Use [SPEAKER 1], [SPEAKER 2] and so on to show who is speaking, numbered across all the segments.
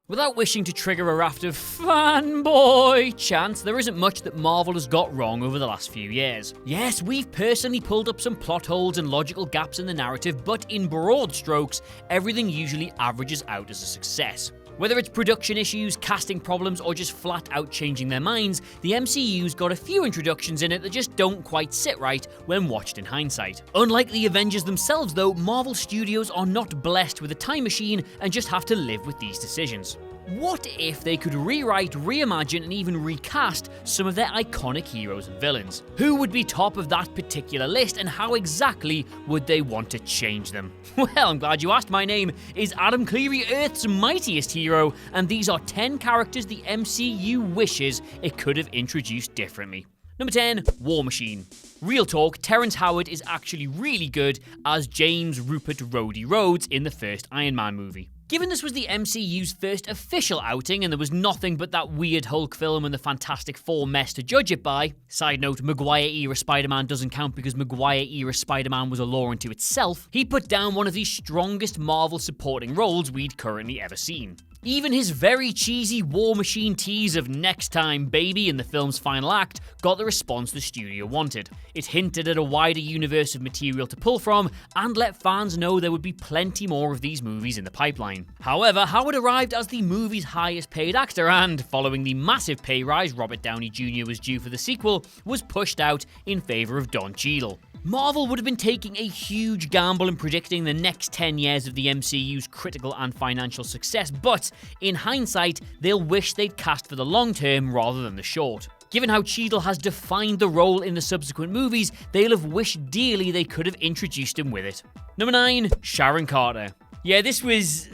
[SPEAKER 1] Without wishing to trigger a raft of fanboy chants, there isn't much that Marvel has got wrong over the last few years. Yes, we've personally pulled up some plot holes and logical gaps in the narrative, but in broad strokes, everything usually averages out as a success. Whether it's production issues, casting problems, or just flat out changing their minds, the MCU's got a few introductions in it that just don't quite sit right when watched in hindsight. Unlike the Avengers themselves though, Marvel Studios are not blessed with a time machine and just have to live with these decisions. What if they could rewrite, reimagine, and even recast some of their iconic heroes and villains? Who would be top of that particular list, and how exactly would they want to change them? Well, I'm glad you asked. My name is Adam Cleary, Earth's mightiest hero, and these are 10 characters the MCU wishes it could have introduced differently. Number 10, War Machine. Real talk, Terrence Howard is actually really good as James Rupert Rhodey Rhodes in the first Iron Man movie. Given this was the MCU's first official outing and there was nothing but that weird Hulk film and the Fantastic Four mess to judge it by, side note, Maguire-era Spider-Man doesn't count because Maguire-era Spider-Man was a law unto itself, he put down one of the strongest Marvel supporting roles we'd currently ever seen. Even his very cheesy War Machine tease of "next time, baby" in the film's final act got the response the studio wanted. It hinted at a wider universe of material to pull from and let fans know there would be plenty more of these movies in the pipeline. However, Howard arrived as the movie's highest paid actor and, following the massive pay rise Robert Downey Jr. was due for the sequel, was pushed out in favor of Don Cheadle. Marvel would have been taking a huge gamble in predicting the next 10 years of the MCU's critical and financial success, but in hindsight, they'll wish they'd cast for the long term rather than the short. Given how Cheadle has defined the role in the subsequent movies, they'll have wished dearly they could have introduced him with it. Number 9, Sharon Carter. Yeah, this was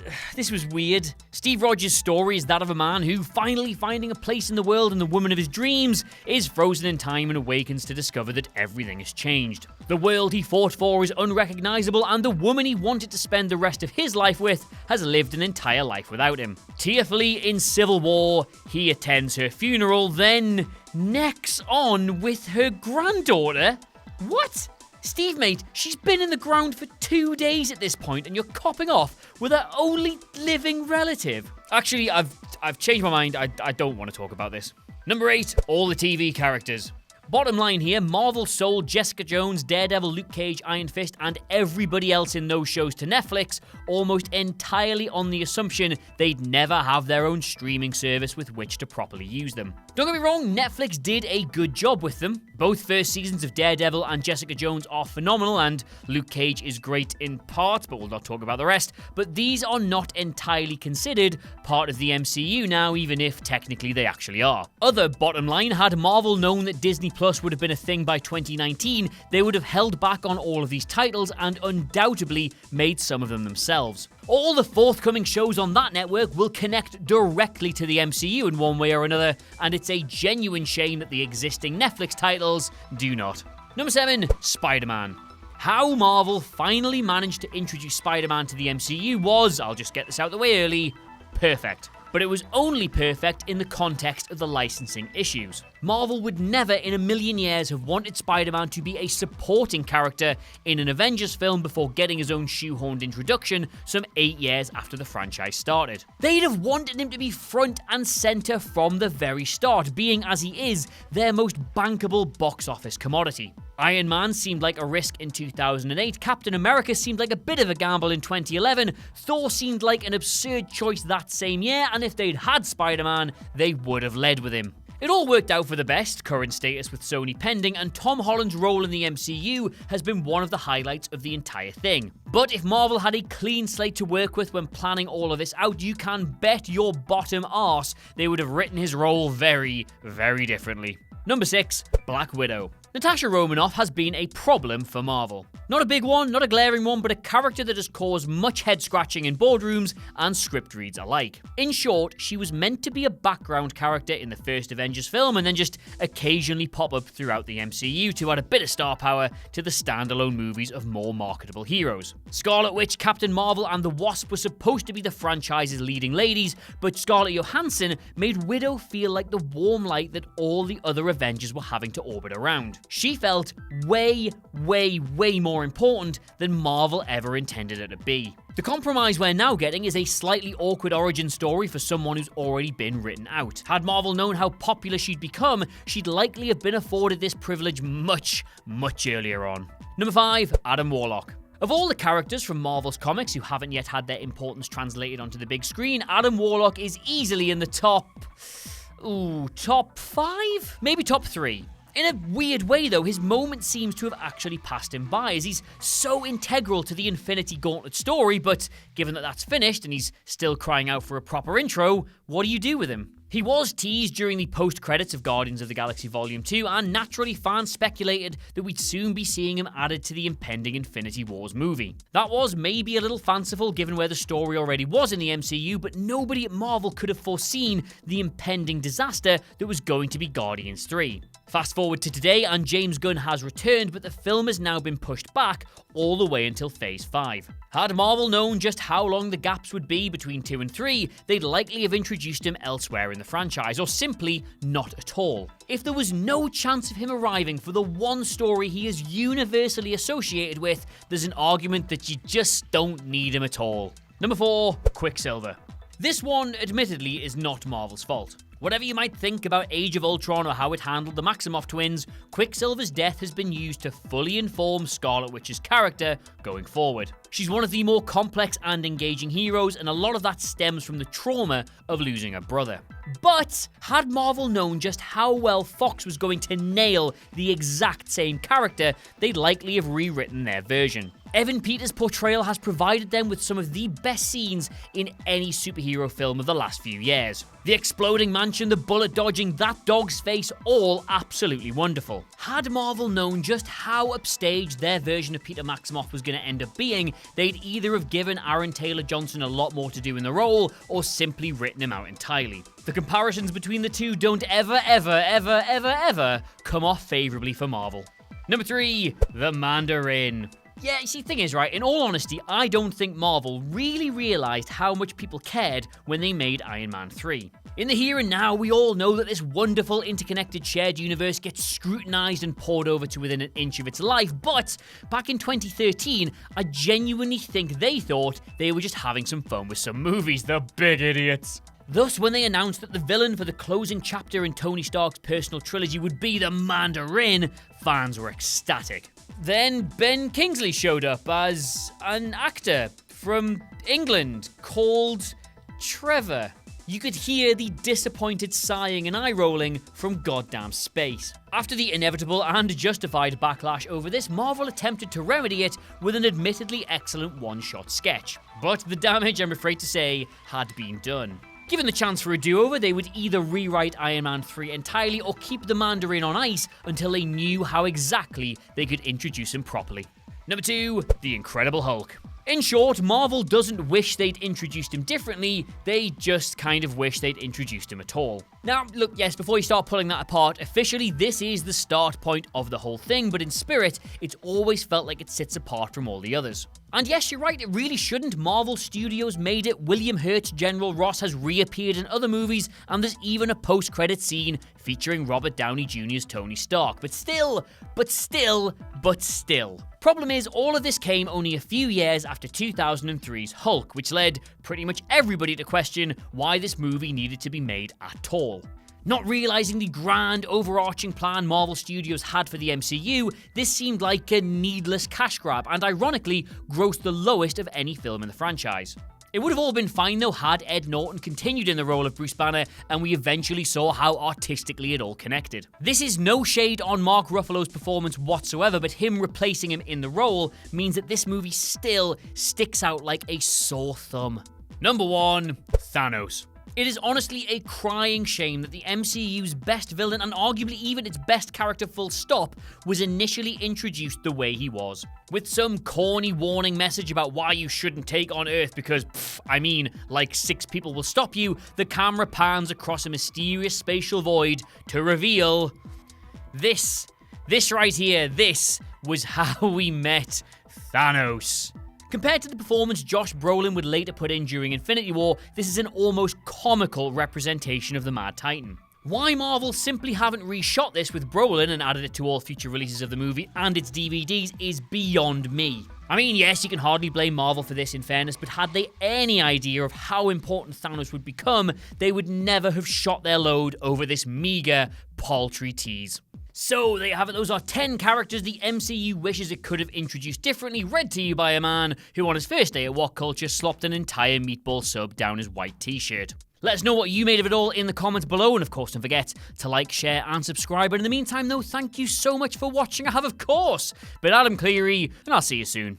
[SPEAKER 1] weird. Steve Rogers' story is that of a man who, finally finding a place in the world and the woman of his dreams, is frozen in time and awakens to discover that everything has changed. The world he fought for is unrecognizable, and the woman he wanted to spend the rest of his life with has lived an entire life without him. Tearfully in Civil War, he attends her funeral, then necks on with her granddaughter? What? Steve, mate, she's been in the ground for 2 days at this point, and you're copping off with her only living relative. Actually, I've changed my mind. I don't want to talk about this. Number 8, all the TV characters. Bottom line here, Marvel sold Jessica Jones, Daredevil, Luke Cage, Iron Fist, and everybody else in those shows to Netflix almost entirely on the assumption they'd never have their own streaming service with which to properly use them. Don't get me wrong, Netflix did a good job with them. Both first seasons of Daredevil and Jessica Jones are phenomenal, and Luke Cage is great in part, but we'll not talk about the rest. But these are not entirely considered part of the MCU now, even if technically they actually are. Other bottom line, had Marvel known that Disney Plus would have been a thing by 2019, they would have held back on all of these titles and undoubtedly made some of them themselves. All the forthcoming shows on that network will connect directly to the MCU in one way or another, and it's a genuine shame that the existing Netflix titles do not. Number 7, Spider-Man. How Marvel finally managed to introduce Spider-Man to the MCU was, I'll just get this out of the way early, perfect. But it was only perfect in the context of the licensing issues. Marvel would never in a million years have wanted Spider-Man to be a supporting character in an Avengers film before getting his own shoehorned introduction some 8 years after the franchise started. They'd have wanted him to be front and center from the very start, being as he is their most bankable box office commodity. Iron Man seemed like a risk in 2008, Captain America seemed like a bit of a gamble in 2011, Thor seemed like an absurd choice that same year, and if they'd had Spider-Man, they would have led with him. It all worked out for the best, current status with Sony pending, and Tom Holland's role in the MCU has been one of the highlights of the entire thing. But if Marvel had a clean slate to work with when planning all of this out, you can bet your bottom arse they would have written his role very, very differently. Number 6, Black Widow. Natasha Romanoff has been a problem for Marvel. Not a big one, not a glaring one, but a character that has caused much head-scratching in boardrooms and script reads alike. In short, she was meant to be a background character in the first Avengers film and then just occasionally pop up throughout the MCU to add a bit of star power to the standalone movies of more marketable heroes. Scarlet Witch, Captain Marvel, and the Wasp were supposed to be the franchise's leading ladies, but Scarlett Johansson made Widow feel like the warm light that all the other Avengers were having to orbit around. she felt way more important than Marvel ever intended her to be. The compromise we're now getting is a slightly awkward origin story for someone who's already been written out. Had Marvel known how popular she'd become, she'd likely have been afforded this privilege much earlier on. Number 5, Adam Warlock. Of all the characters from Marvel's comics who haven't yet had their importance translated onto the big screen, Adam Warlock is easily in the top 5? Maybe top 3. In a weird way though, his moment seems to have actually passed him by, as he's so integral to the Infinity Gauntlet story, but given that that's finished and he's still crying out for a proper intro, what do you do with him? He was teased during the post-credits of Guardians of the Galaxy Volume 2, and naturally fans speculated that we'd soon be seeing him added to the impending Infinity Wars movie. That was maybe a little fanciful given where the story already was in the MCU, but nobody at Marvel could have foreseen the impending disaster that was going to be Guardians 3. Fast forward to today, and James Gunn has returned, but the film has now been pushed back all the way until Phase 5. Had Marvel known just how long the gaps would be between 2 and 3, they'd likely have introduced him elsewhere in the franchise, or simply not at all. If there was no chance of him arriving for the one story he is universally associated with, there's an argument that you just don't need him at all. Number 4, Quicksilver. This one, admittedly, is not Marvel's fault. Whatever you might think about Age of Ultron or how it handled the Maximoff twins, Quicksilver's death has been used to fully inform Scarlet Witch's character going forward. She's one of the more complex and engaging heroes, and a lot of that stems from the trauma of losing her brother. But had Marvel known just how well Fox was going to nail the exact same character, they'd likely have rewritten their version. Evan Peters' portrayal has provided them with some of the best scenes in any superhero film of the last few years. The exploding mansion, the bullet dodging, that dog's face, all absolutely wonderful. Had Marvel known just how upstaged their version of Peter Maximoff was going to end up being, they'd either have given Aaron Taylor Johnson a lot more to do in the role, or simply written him out entirely. The comparisons between the two don't ever come off favorably for Marvel. Number 3, the Mandarin. Yeah, you see, the thing is, right, in all honesty, I don't think Marvel really realized how much people cared when they made Iron Man 3. In the here and now, we all know that this wonderful interconnected shared universe gets scrutinized and poured over to within an inch of its life, but back in 2013, I genuinely think they thought they were just having some fun with some movies, the big idiots. Thus, when they announced that the villain for the closing chapter in Tony Stark's personal trilogy would be the Mandarin, fans were ecstatic. Then Ben Kingsley showed up as an actor from England called Trevor. You could hear the disappointed sighing and eye-rolling from goddamn space. After the inevitable and justified backlash over this, Marvel attempted to remedy it with an admittedly excellent one-shot sketch. But the damage, I'm afraid to say, had been done. Given the chance for a do-over, they would either rewrite Iron Man 3 entirely or keep the Mandarin on ice until they knew how exactly they could introduce him properly. Number 2, The Incredible Hulk. In short, Marvel doesn't wish they'd introduced him differently, they just kind of wish they'd introduced him at all. Now, look, yes, before you start pulling that apart, officially this is the start point of the whole thing, but in spirit, it's always felt like it sits apart from all the others. And yes, you're right, it really shouldn't. Marvel Studios made it, William Hurt's General Ross has reappeared in other movies, and there's even a post-credit scene featuring Robert Downey Jr.'s Tony Stark. But still. Problem is, all of this came only a few years after 2003's Hulk, which led pretty much everybody to question why this movie needed to be made at all. Not realizing the grand overarching plan Marvel Studios had for the MCU, this seemed like a needless cash grab and ironically grossed the lowest of any film in the franchise. It would have all been fine though had Ed Norton continued in the role of Bruce Banner and we eventually saw how artistically it all connected. This is no shade on Mark Ruffalo's performance whatsoever, but him replacing him in the role means that this movie still sticks out like a sore thumb. Number 1, Thanos. It is honestly a crying shame that the MCU's best villain, and arguably even its best character full stop, was initially introduced the way he was. With some corny warning message about why you shouldn't take on Earth because, like 6 people will stop you, the camera pans across a mysterious spatial void to reveal this right here, this was how we met Thanos. Compared to the performance Josh Brolin would later put in during Infinity War, this is an almost comical representation of the Mad Titan. Why Marvel simply haven't reshot this with Brolin and added it to all future releases of the movie and its DVDs is beyond me. I mean, yes, you can hardly blame Marvel for this in fairness, but had they any idea of how important Thanos would become, they would never have shot their load over this meager, paltry tease. So, there you have it. Those are 10 characters the MCU wishes it could have introduced differently, read to you by a man who on his first day at What Culture slopped an entire meatball sub down his white t-shirt. Let us know what you made of it all in the comments below, and of course don't forget to like, share and subscribe. But in the meantime though, thank you so much for watching. I have of course been Adam Cleary, and I'll see you soon.